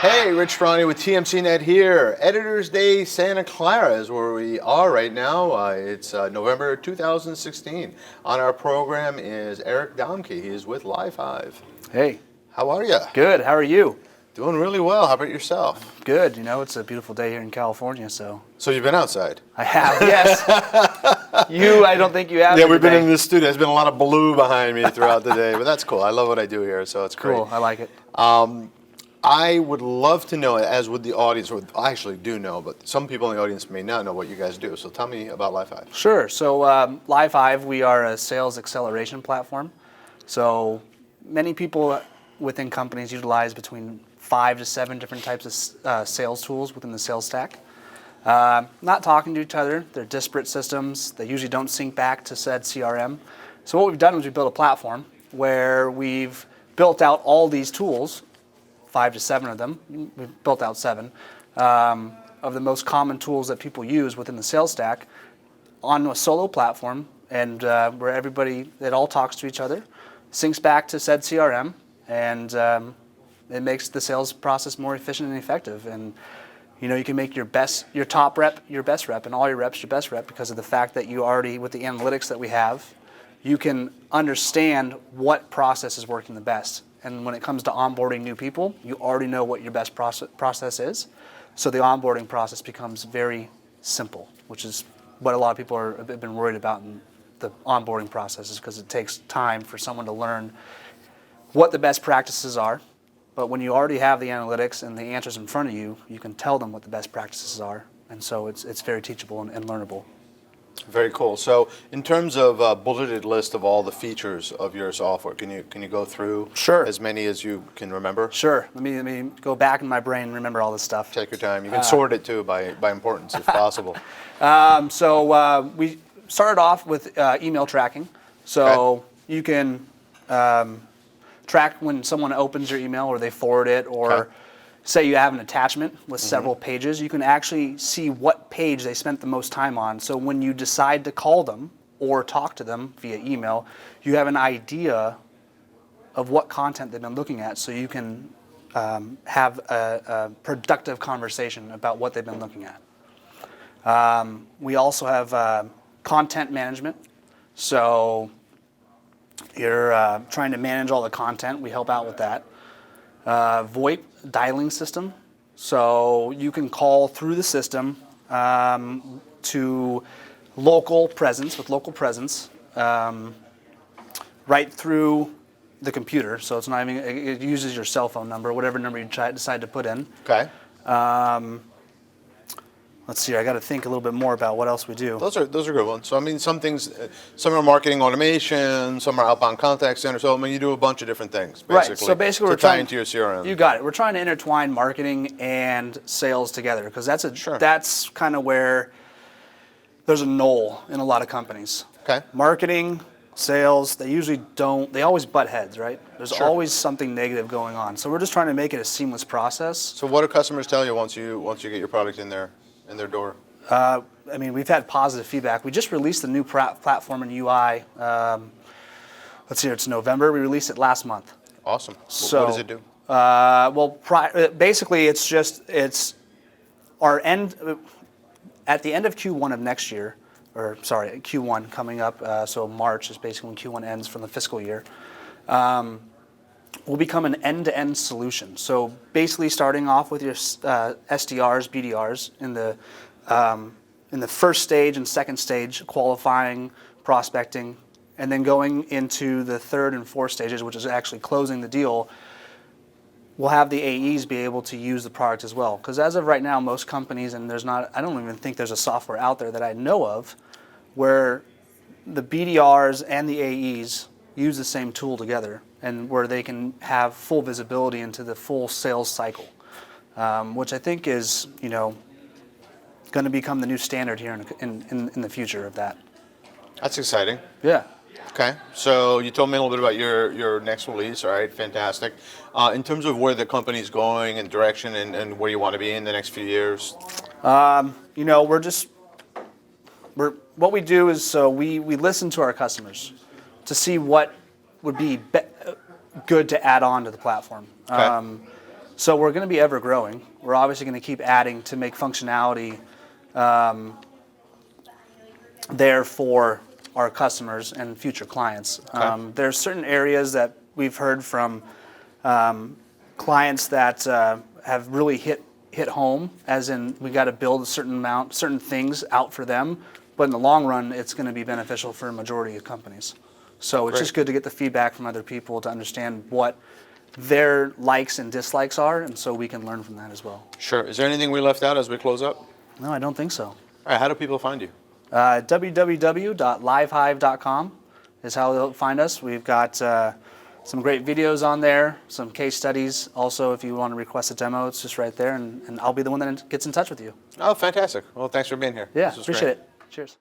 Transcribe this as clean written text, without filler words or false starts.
Hey, Rich Tehrani with TMCnet here. Editor's Day Santa Clara is where we are right now. It's November 2016. On our program is Eric Domke. He is with LiveHive. Hey. How are you? Good. How are you? Doing really well. How about yourself? Good. You know, it's a beautiful day here in California, so. So you've been outside? I have, yes. I don't think you have. Yeah, we've been in this studio. There's been a lot of blue behind me throughout the day, but that's cool. I love what I do here, so it's great. Cool. I like it. I would love to know, as would the audience, or I actually do know, but some people in the audience may not know what you guys do. So tell me about LiveHive. Sure. So LiveHive, we are a sales acceleration platform. So many people within companies utilize between 5 to 7 different types of sales tools within the sales stack. Not talking to each other. They're disparate systems. They usually don't sync back to said CRM. So what we've done is we built a platform where we've built out all these tools, 5 to 7 of them. We've built out 7 of the most common tools that people use within the sales stack on a solo platform, and where it all talks to each other, syncs back to said CRM, and it makes the sales process more efficient and effective. And you can make your top rep your best rep, and all your reps your best rep, because of the fact that you already, with the analytics that we have, you can understand what process is working the best. And when it comes to onboarding new people, you already know what your best process is. So the onboarding process becomes very simple, which is what a lot of people have been worried about in the onboarding process, is because it takes time for someone to learn what the best practices are. But when you already have the analytics and the answers in front of you, you can tell them what the best practices are. And so it's very teachable and learnable. Very cool. So in terms of a bulleted list of all the features of your software, can you go through as many as you can remember? Sure. Let me go back in my brain and remember all this stuff. Take your time. You can sort it too by importance if possible. So we started off with email tracking. So you can track when someone opens your email or they forward it, or say you have an attachment with several pages, you can actually see what page they spent the most time on. So when you decide to call them or talk to them via email, you have an idea of what content they've been looking at, so you can have a productive conversation about what they've been looking at. We also have content management. So you're trying to manage all the content. We help out with that. VoIP dialing system, so you can call through the system to local presence right through the computer. So it's not even, it uses your cell phone number, whatever number you decide to put in. Okay. Let's see, I got to think a little bit more about what else we do. Those are good ones. So I mean, some things, some are marketing automation, some are outbound contact center. So I mean, you do a bunch of different things, basically. Right. So basically, we're trying into your CRM. You got it. We're trying to intertwine marketing and sales together, because that's kind of where there's a null in a lot of companies. Okay. Marketing, sales, they always butt heads, right? There's always something negative going on. So we're just trying to make it a seamless process. So what do customers tell you once you get your product in their door? I mean, we've had positive feedback. We just released the new platform and UI. Let's see, it's November. We released it last month. Awesome. So, what does it do? Basically, it's our end. At the end of Q1 of next year, Q1 coming up, so March is basically when Q1 ends from the fiscal year, will become an end-to-end solution. So basically starting off with your SDRs, BDRs in the first stage and second stage, qualifying, prospecting, and then going into the third and fourth stages, which is actually closing the deal. We'll have the AEs be able to use the product as well. Because as of right now, most companies, and I don't even think there's a software out there that I know of where the BDRs and the AEs use the same tool together, and where they can have full visibility into the full sales cycle, which I think is going to become the new standard here in the future of that. That's exciting. Yeah. Okay, so you told me a little bit about your next release. All right, fantastic. In terms of where the company's going and direction and where you want to be in the next few years? What we do is, so we listen to our customers to see what would be good to add on to the platform. Okay. So we're going to be ever growing. We're obviously going to keep adding to make functionality there for our customers and future clients. Okay. There's certain areas that we've heard from clients that have really hit home, as in we got to build a certain things out for them, but in the long run, it's going to be beneficial for a majority of companies. So it's just good to get the feedback from other people to understand what their likes and dislikes are, and so we can learn from that as well. Sure. Is there anything we left out as we close up? No, I don't think so. All right. How do people find you? www.livehive.com is how they'll find us. We've got some great videos on there, some case studies. Also, if you want to request a demo, it's just right there, and I'll be the one that gets in touch with you. Oh, fantastic. Well, thanks for being here. Yeah, This was appreciate great. it. Cheers.